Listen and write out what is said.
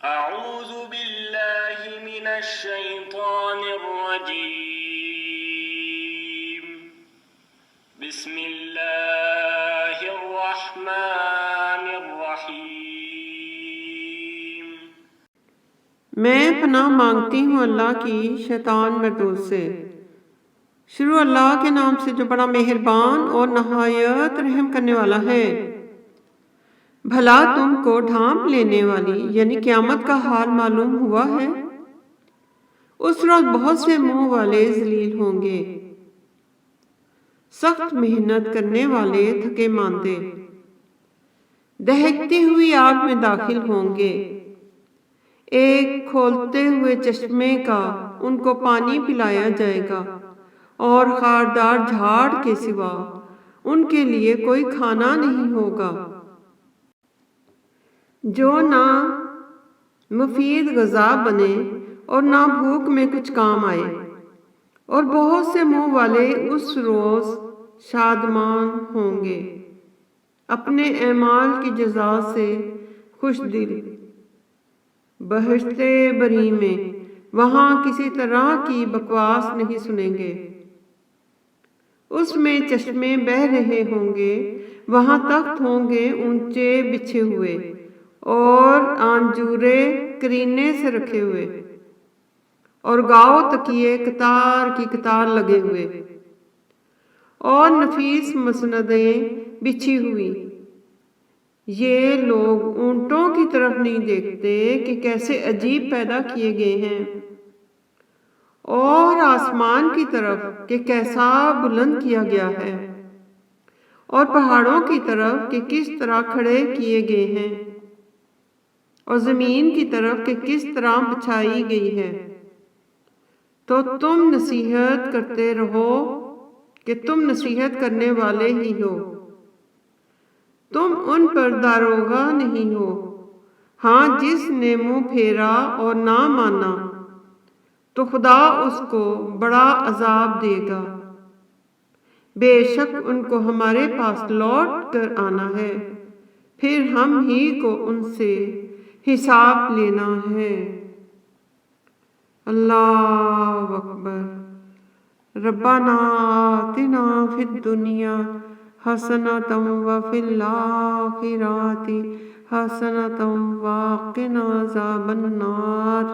أعوذ بالله من الشيطان الرجيم بسم الله الرحمن الرحيم میں پناہ مانگتی ہوں اللہ کی شیطان مردود سے۔ شروع اللہ کے نام سے جو بڑا مہربان اور نہایت رحم کرنے والا ہے۔ بھلا تم کو ڈھانپ لینے والی یعنی قیامت کا حال معلوم ہوا ہے؟ اس روز بہت سے منہ والے ذلیل ہوں گے، سخت محنت کرنے والے تھکے ماندے دہکتی ہوئی آگ میں داخل ہوں گے۔ ایک کھولتے ہوئے چشمے کا ان کو پانی پلایا جائے گا اور خاردار جھاڑ کے سوا ان کے لیے کوئی کھانا نہیں ہوگا جو نہ مفید غذا بنے اور نہ بھوک میں کچھ کام آئے۔ اور بہت سے منہ والے اس روز شادمان ہوں گے، اپنے اعمال کی جزا سے خوش دل، بہشت بری میں وہاں کسی طرح کی بکواس نہیں سنیں گے۔ اس میں چشمے بہہ رہے ہوں گے، وہاں تخت ہوں گے اونچے بچھے ہوئے اور آنجورے کرینے سے رکھے ہوئے، اور گاؤ تکیے قطار کی قطار لگے ہوئے، اور نفیس مسندیں بچھی ہوئی۔ یہ لوگ اونٹوں کی طرف نہیں دیکھتے کہ کیسے عجیب پیدا کیے گئے ہیں، اور آسمان کی طرف کہ کیسا بلند کیا گیا ہے، اور پہاڑوں کی طرف کہ کس طرح کھڑے کیے گئے ہیں، اور زمین کی طرف کہ کس طرح بچھائی گئی ہے۔ تو تم نصیحت کرتے رہو کہ تم نصیحت کرنے والے ہی ہو، تم ان پر داروغہ نہیں ہو۔ ہاں جس نے منہ پھیرا اور نہ مانا تو خدا اس کو بڑا عذاب دے گا۔ بے شک ان کو ہمارے پاس لوٹ کر آنا ہے، پھر ہم ہی کو ان سے حساب لینا ہے۔ اللہ اکبر۔ ربنا آتنا فی الدنیا حسنۃ وفی الآخرۃ حسنۃ وقنا عذاب النار۔